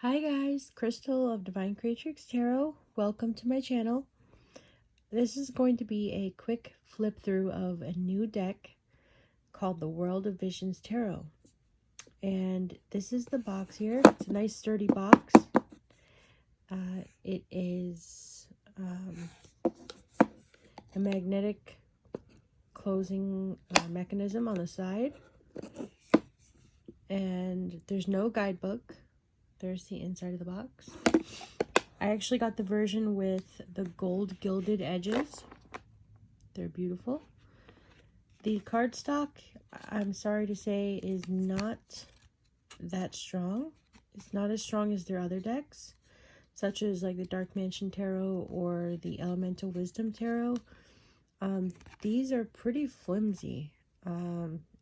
Hi guys, Crystal of Divine Creatrix Tarot. Welcome to my channel. This is going to be a quick flip through of a new deck called the World of Visions Tarot. And this is the box here. It's a nice sturdy box. It is a magnetic closing mechanism on the side. And there's no guidebook. There's the inside of the box. I actually got the version with the gold gilded edges. They're beautiful. The cardstock, I'm sorry to say, is not that strong. It's not as strong as their other decks, such as like the Dark Mansion Tarot or the Elemental Wisdom Tarot. These are pretty flimsy,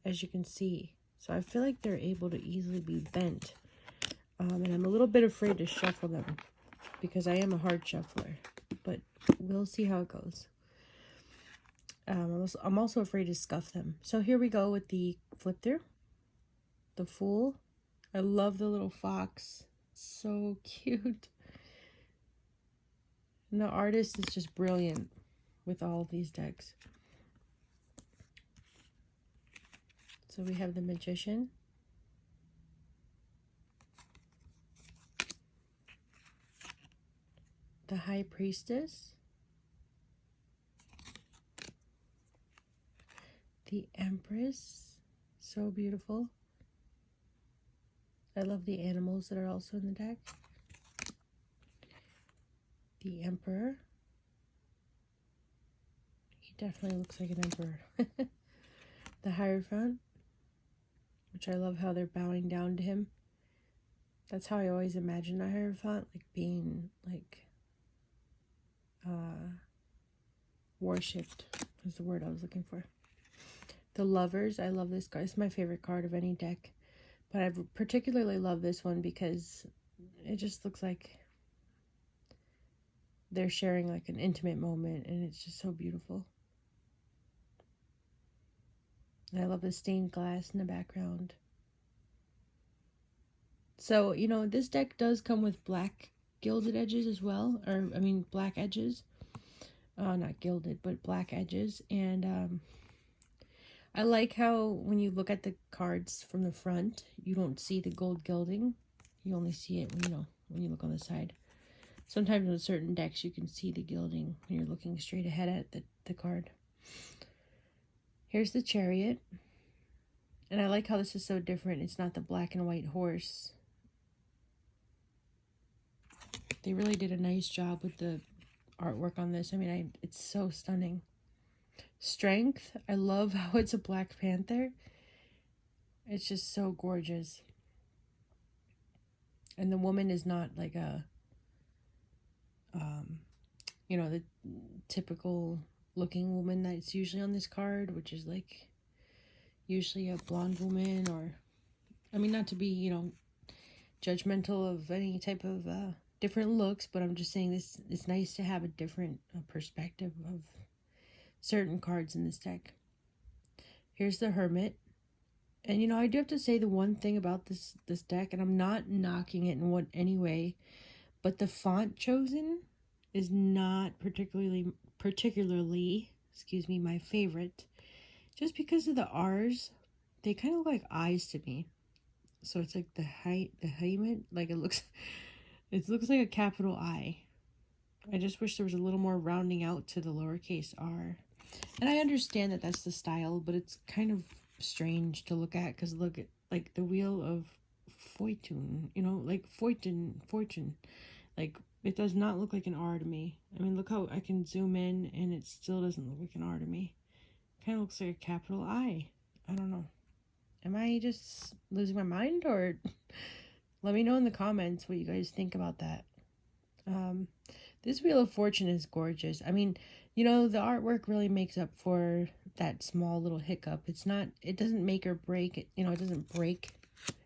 as you can see. So I feel like they're able to easily be bent. And I'm a little bit afraid to shuffle them because I am a hard shuffler, but we'll see how it goes. I'm also afraid to scuff them. So here we go with the flip through. The Fool. I love the little fox. So cute. And the artist is just brilliant with all of these decks. So we have the Magician. The High Priestess. The Empress. So beautiful. I love the animals that are also in the deck. The Emperor. He definitely looks like an emperor. The Hierophant, which I love how they're bowing down to him. That's how I always imagine a Hierophant, like being like worshipped is the word I was looking for. The Lovers. I love this guy. It's my favorite card of any deck, but I particularly love this one because it just looks like they're sharing like an intimate moment, and it's just so beautiful. And I love the stained glass in the background. So, you know, this deck does come with black gilded edges as well, or I mean black edges. Not gilded, but black edges. And I like how when you look at the cards from the front, you don't see the gold gilding. You only see it when you look on the side. Sometimes with certain decks you can see the gilding when you're looking straight ahead at the card. Here's the Chariot. And I like how this is so different. It's not the black and white horse. They really did a nice job with the artwork on this. I mean, it's so stunning. Strength. I love how it's a Black Panther. It's just so gorgeous. And the woman is not like a, the typical looking woman that's usually on this card, which is like usually a blonde woman, or, I mean, not to be, judgmental of any type of different looks, but I'm just saying this, it's nice to have a different perspective of certain cards in this deck. Here's the Hermit. And I do have to say the one thing about this deck, and I'm not knocking it in any way, but the font chosen is not particularly, excuse me, my favorite. Just because of the R's, they kind of look like eyes to me. So it's like the Hermit, like it looks like a capital I. I just wish there was a little more rounding out to the lowercase r. And I understand that that's the style, but it's kind of strange to look at because look at like the Wheel of Fortune, like fortune. Like it does not look like an R to me. I mean, look how I can zoom in and it still doesn't look like an R to me. Kind of looks like a capital I. I don't know. Am I just losing my mind, or let me know in the comments what you guys think about that. This Wheel of Fortune is gorgeous. I mean, the artwork really makes up for that small little hiccup. It doesn't make or break. It doesn't break.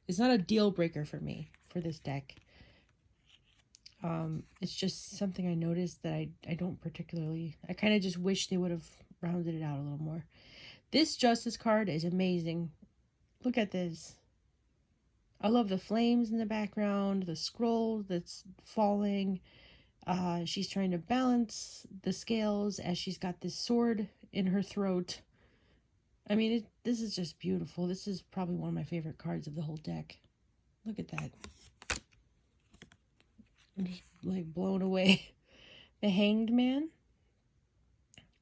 It's not a deal breaker for me for this deck. It's just something I noticed that I don't particularly, I kind of just wish they would have rounded it out a little more. This Justice card is amazing. Look at this. I love the flames in the background, the scroll that's falling. She's trying to balance the scales as she's got this sword in her throat. I mean, this is just beautiful. This is probably one of my favorite cards of the whole deck. Look at that. I'm just like blown away. The Hanged Man.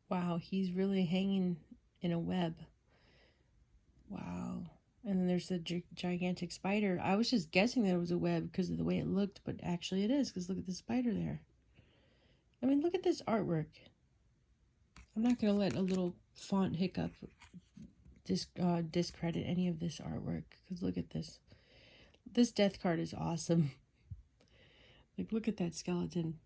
Wow, he's really hanging in a web. Wow. And then there's the gigantic spider. I was just guessing that it was a web because of the way it looked, but actually it is, because look at the spider there. I mean, look at this artwork. I'm not going to let a little font hiccup discredit any of this artwork, because look at this. This death card is awesome. Like, look at that skeleton.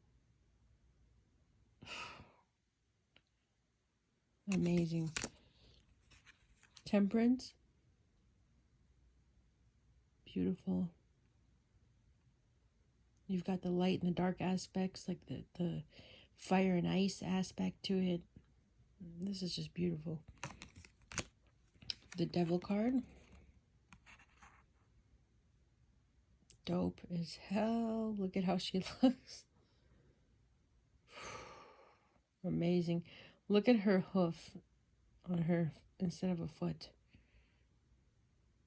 Amazing. Temperance. Beautiful. You've got the light and the dark aspects, like the fire and ice aspect to it. This is just beautiful. The Devil card. Dope as hell. Look at how she looks. Amazing. Look at her hoof on her instead of a foot.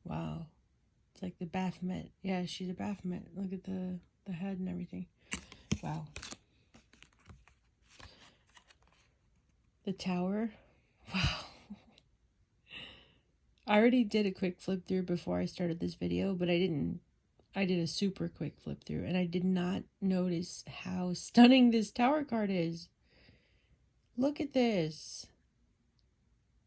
Wow. It's like the Baphomet. Yeah, she's a Baphomet. Look at the head and everything. Wow. The Tower. Wow. I already did a quick flip through before I started this video, but I did a super quick flip through, and I did not notice how stunning this Tower card is. Look at this.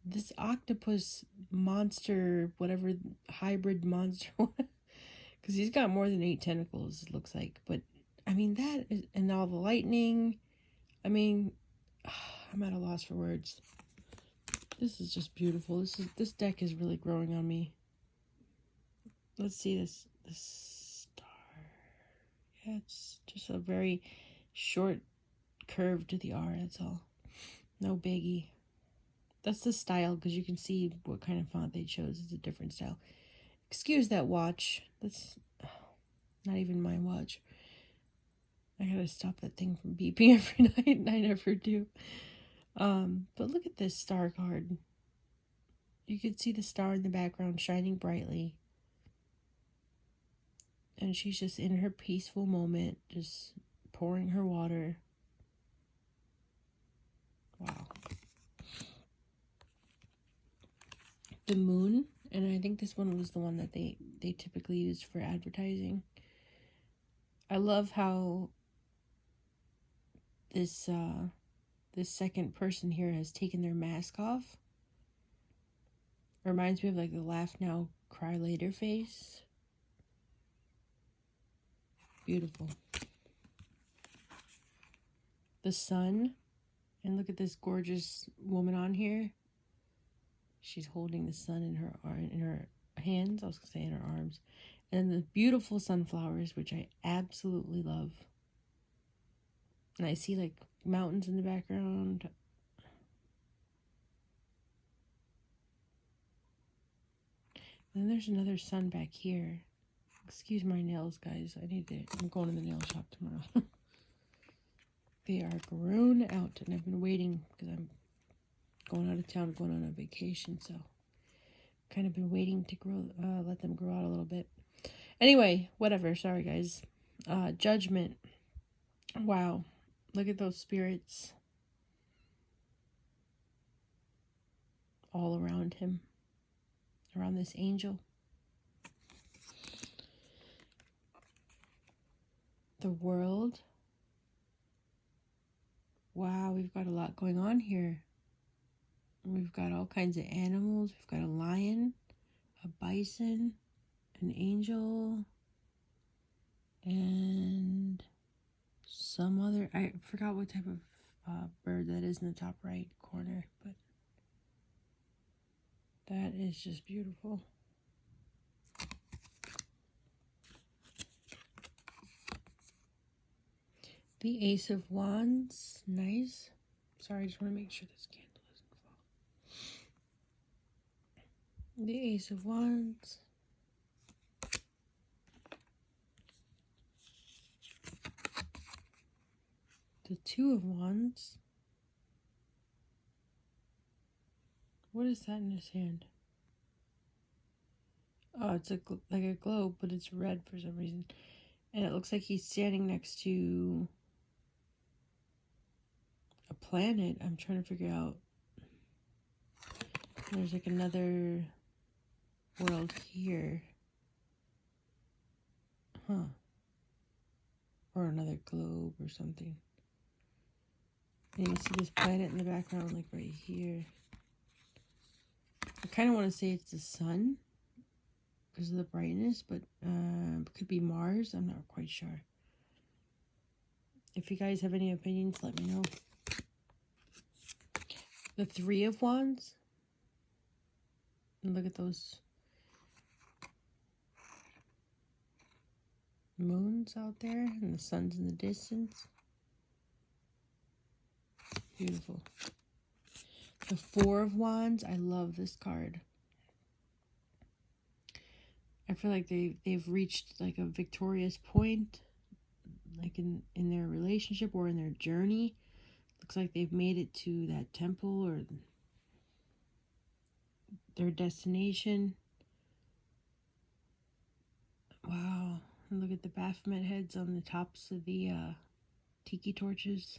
This octopus monster, whatever hybrid monster, because he's got more than 8 tentacles, it looks like. But I mean, that is, and all the lightning. I mean, I'm at a loss for words. This is just beautiful. This deck is really growing on me. Let's see this star. Yeah, it's just a very short curve to the R. That's all. No biggie. That's the style, because you can see what kind of font they chose. It's a different style. Excuse that watch. That's not even my watch. I gotta stop that thing from beeping every night, and I never do. But look at this star card. You can see the star in the background shining brightly. And she's just in her peaceful moment, just pouring her water. Wow. The Moon, and I think this one was the one that they typically use for advertising. I love how this second person here has taken their mask off. Reminds me of like the laugh now, cry later face. Beautiful. The Sun, and look at this gorgeous woman on here. She's holding the sun in her hands. I was gonna say in her arms, and the beautiful sunflowers, which I absolutely love. And I see like mountains in the background. And then there's another sun back here. Excuse my nails, guys. I'm going to the nail shop tomorrow. They are grown out, and I've been waiting because I'm going out of town, going on a vacation, so kind of been waiting to let them grow out a little bit. Anyway, whatever. Sorry, guys. Judgment. Wow. Look at those spirits all around him, around this angel. The World. Wow, we've got a lot going on here. We've got all kinds of animals. We've got a lion, a bison, an angel, and some other, I forgot what type of bird that is in the top right corner, but that is just beautiful. The Ace of Wands, nice. Sorry, I just want to make sure this candle doesn't fall. The Ace of Wands. The Two of Wands. What is that in his hand? Oh, it's like a globe, but it's red for some reason. And it looks like he's standing next to a planet. I'm trying to figure out. There's like another world here. Huh. Or another globe or something. And you see this planet in the background, like right here. I kind of want to say it's the sun because of the brightness, but it could be Mars. I'm not quite sure. If you guys have any opinions, let me know. The Three of Wands. And look at those moons out there, and the sun's in the distance. Beautiful. The Four of Wands. I love this card. I feel like they've reached like a victorious point, like in their relationship or in their journey. Looks like they've made it to that temple or their destination. Wow. And look at the Baphomet heads on the tops of the tiki torches.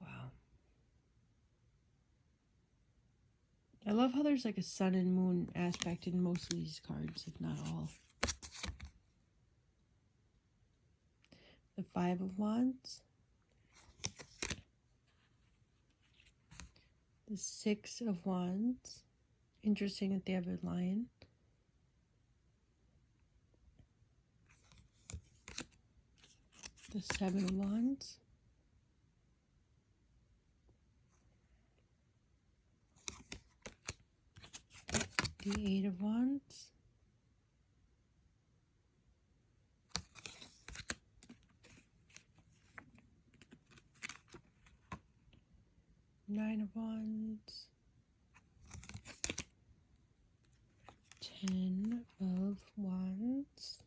Wow. I love how there's like a sun and moon aspect in most of these cards, if not all. The Five of Wands. The Six of Wands. Interesting that they have a lion. The Seven of Wands. The Eight of Wands. Nine of Wands. 10 of Wands.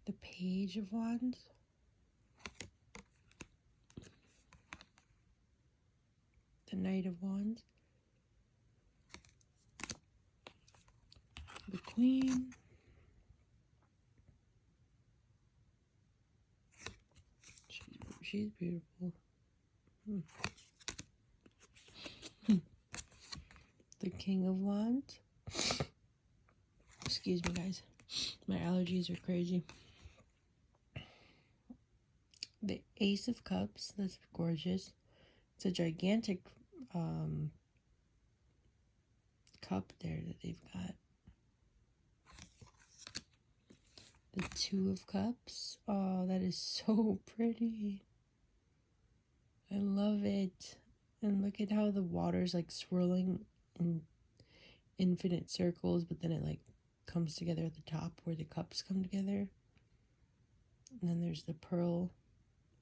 The Page of Wands. The Knight of Wands. The Queen. She's beautiful. The King of Wands. Excuse me, guys. My allergies are crazy. The Ace of Cups. That's gorgeous. It's a gigantic cup there that they've got. The Two of Cups. Oh, that is so pretty. I love it. And look at how the water's like swirling in infinite circles, but then it like comes together at the top where the cups come together. And then there's the pearl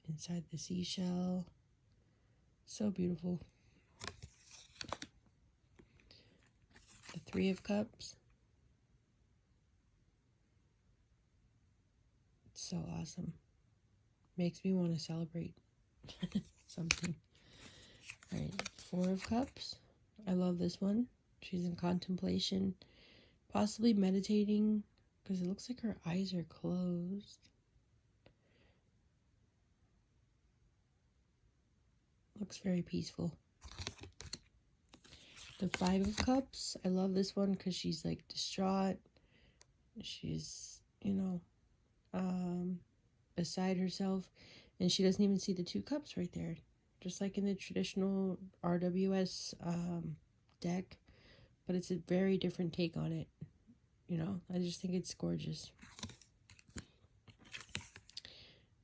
inside the seashell. So beautiful. The Three of Cups. It's so awesome. Makes me want to celebrate something. Alright, Four of Cups. I love this one. She's in contemplation, possibly meditating, because it looks like her eyes are closed. Looks very peaceful. The Five of Cups. I love this one because she's like distraught. She's, beside herself. And she doesn't even see the two cups right there. Just like in the traditional RWS deck. But it's a very different take on it. I just think it's gorgeous.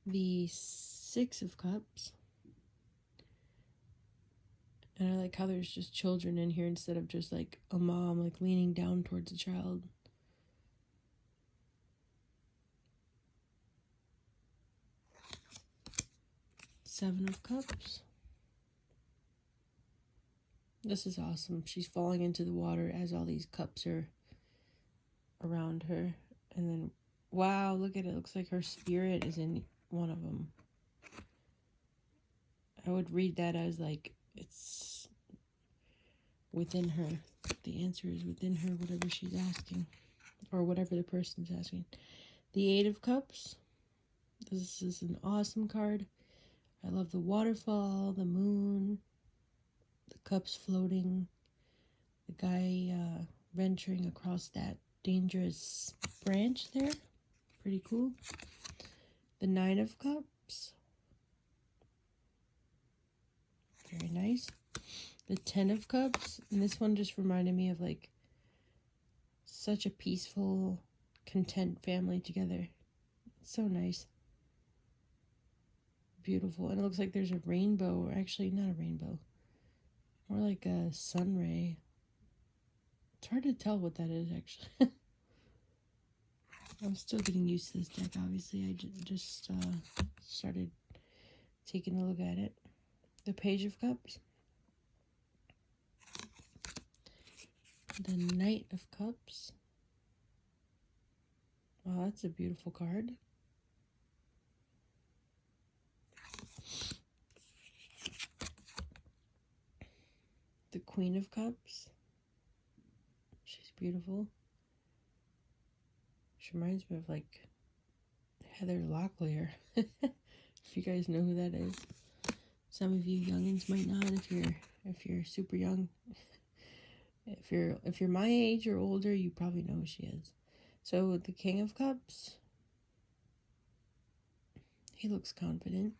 The Six of Cups. And I like how there's just children in here instead of just like a mom like leaning down towards a child. Seven of Cups. This is awesome. She's falling into the water as all these cups are around her. And then, wow, look at it. It looks like her spirit is in one of them. I would read that as like it's within her. The answer is within her, whatever she's asking. Or whatever the person's asking. The Eight of Cups. This is an awesome card. I love the waterfall, the moon, the cups floating, the guy venturing across that dangerous branch there. Pretty cool. The Nine of Cups. Very nice. The Ten of Cups. And this one just reminded me of like such a peaceful, content family together. It's so nice. Beautiful. And it looks like there's a rainbow, or actually not a rainbow, more like a sun ray. It's hard to tell what that is actually. I'm still getting used to this deck, obviously. I just started taking a look at it. The Page of Cups. The Knight of Cups. Wow, that's a beautiful card. The Queen of Cups. She's beautiful. She reminds me of like Heather Locklear. If you guys know who that is. Some of you youngins might not if you're super young. If you're my age or older, you probably know who she is. So the King of Cups. He looks confident.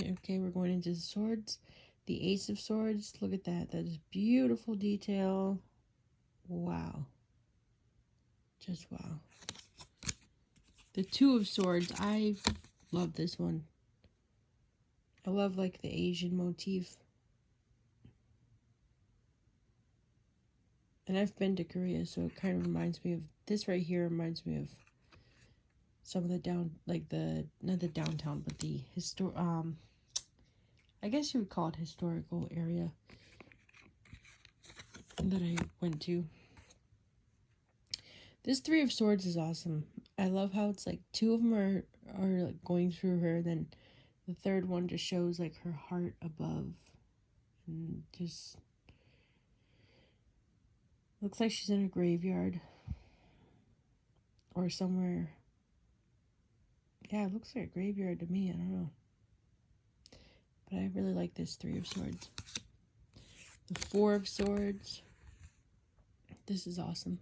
Okay, we're going into the swords. The Ace of Swords. Look at that. That is beautiful detail. Wow. Just wow. The Two of Swords. I love this one. I love like the Asian motif. And I've been to Korea, so it kind of reminds me of this right here. Reminds me of some of the not the downtown, but the I guess you would call it historical area that I went to. This Three of Swords is awesome. I love how it's like two of them are like going through her, then the third one just shows like her heart above, and just looks like she's in a graveyard or somewhere. Yeah, it looks like a graveyard to me. I don't know. But I really like this Three of Swords. The Four of Swords. This is awesome.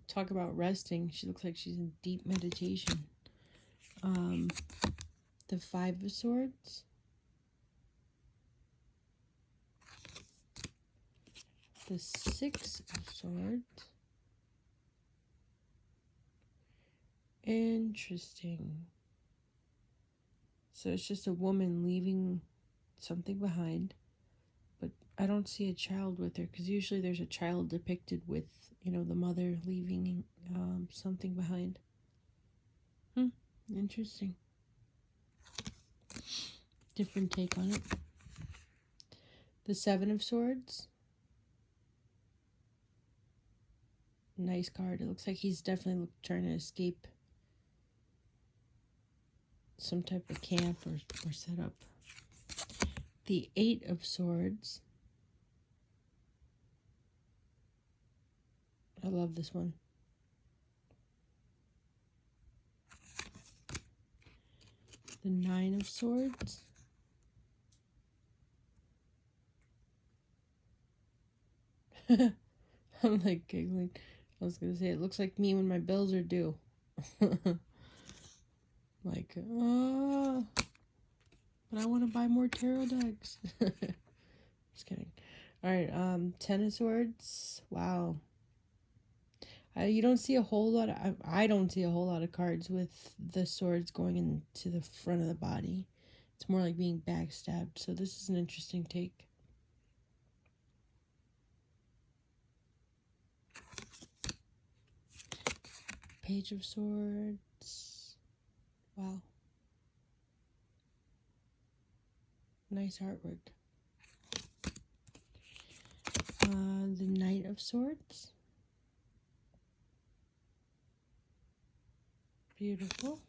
Talk about resting. She looks like she's in deep meditation. The Five of Swords. The Six of Swords. Interesting. So it's just a woman leaving something behind, but I don't see a child with her, because usually there's a child depicted with, you know, the mother leaving something behind. Interesting. Different take on it. The Seven of Swords. Nice card. It looks like he's definitely trying to escape some type of camp or setup. The Eight of Swords. I love this one. The Nine of Swords. I'm like giggling. I was gonna say, it looks like me when my bills are due. Like, but I want to buy more tarot decks. Just kidding. All right, Ten of Swords. Wow. You don't see a whole lot of, I don't see a whole lot of cards with the swords going into the front of the body. It's more like being backstabbed. So this is an interesting take. Page of Swords. Wow. Nice artwork. The Knight of Swords. Beautiful.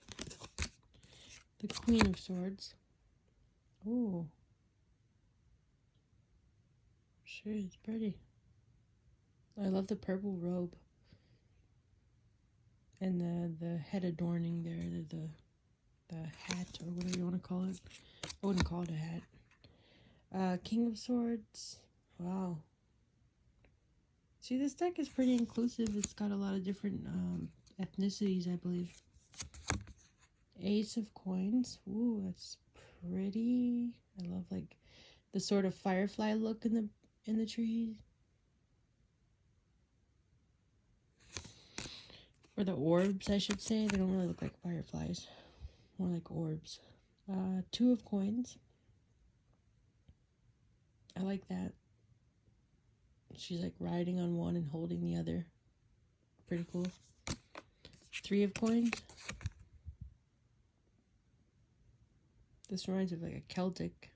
The Queen of Swords. Oh. Sure, it's pretty. I love the purple robe. And the head adorning there, the hat, or whatever you want to call it. I wouldn't call it a hat. King of Swords. Wow. See, this deck is pretty inclusive. It's got a lot of different ethnicities, I believe. Ace of Coins. Ooh, that's pretty. I love like the sort of firefly look in the trees. Or the orbs, I should say. They don't really look like fireflies. More like orbs. Two of Coins. I like that. She's like riding on one and holding the other. Pretty cool. Three of Coins. This reminds me of like a Celtic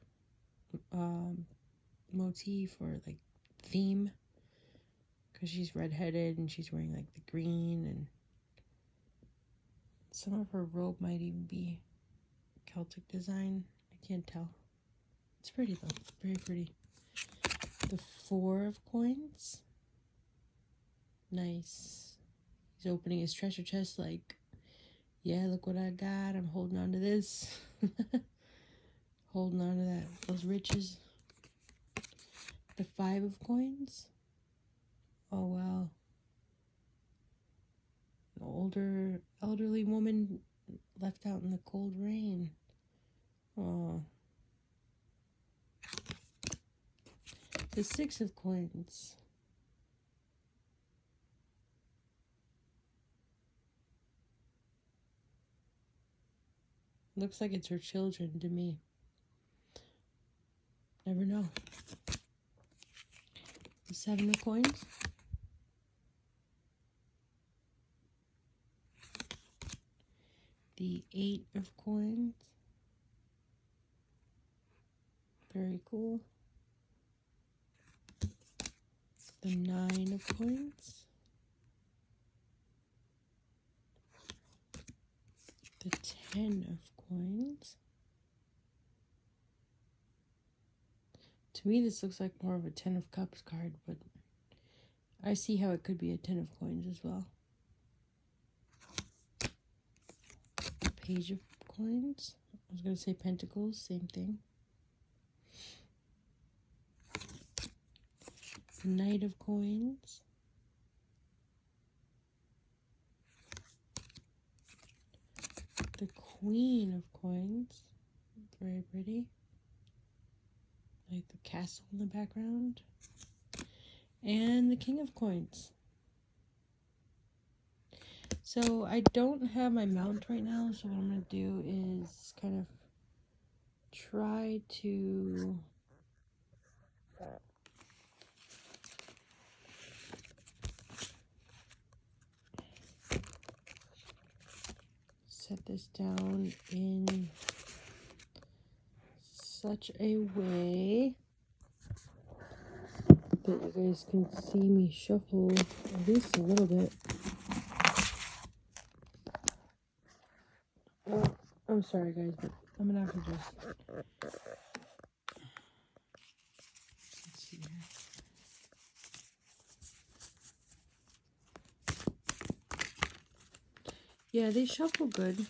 motif or like theme. Because she's redheaded and she's wearing like the green, and some of her robe might even be Celtic design. I can't tell. It's pretty though. Very pretty. The Four of Coins. Nice. He's opening his treasure chest like, yeah, look what I got. I'm holding on to this. Holding on to those riches. The Five of Coins. Oh, wow. An elderly woman left out in the cold rain. Oh. The Six of Coins. Looks like it's her children to me. Never know. The Seven of Coins. The Eight of Coins. Very cool. The Nine of Coins. The 10 of Coins. To me, this looks like more of a 10 of Cups card, but I see how it could be a 10 of Coins as well. The Page of Coins. I was going to say Pentacles, same thing. The Knight of Coins. The Queen of Coins. Very pretty. Like the castle in the background. And the King of Coins. So I don't have my mount right now, so what I'm going to do is kind of try to set this down in such a way that you guys can see me shuffle at least a little bit. Well, I'm sorry guys, but I'm gonna have to just, let's see here. Yeah, they shuffle good.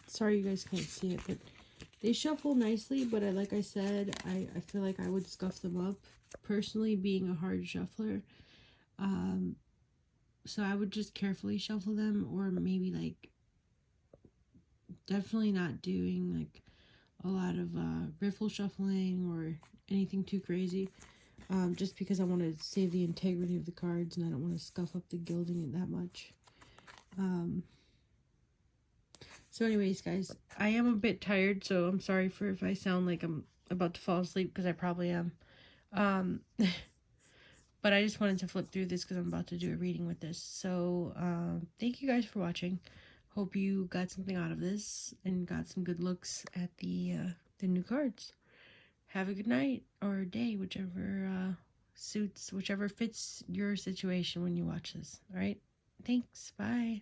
Sorry you guys can't see it, but they shuffle nicely, but like I said, I feel like I would scuff them up. Personally, being a hard shuffler, so I would just carefully shuffle them, or maybe like definitely not doing like a lot of riffle shuffling or anything too crazy, just because I want to save the integrity of the cards and I don't want to scuff up the gilding that much. So anyways, guys, I am a bit tired, so I'm sorry for if I sound like I'm about to fall asleep, because I probably am. But I just wanted to flip through this because I'm about to do a reading with this. So thank you guys for watching. Hope you got something out of this and got some good looks at the new cards. Have a good night or day, whichever suits, whichever fits your situation when you watch this. All right. Thanks. Bye.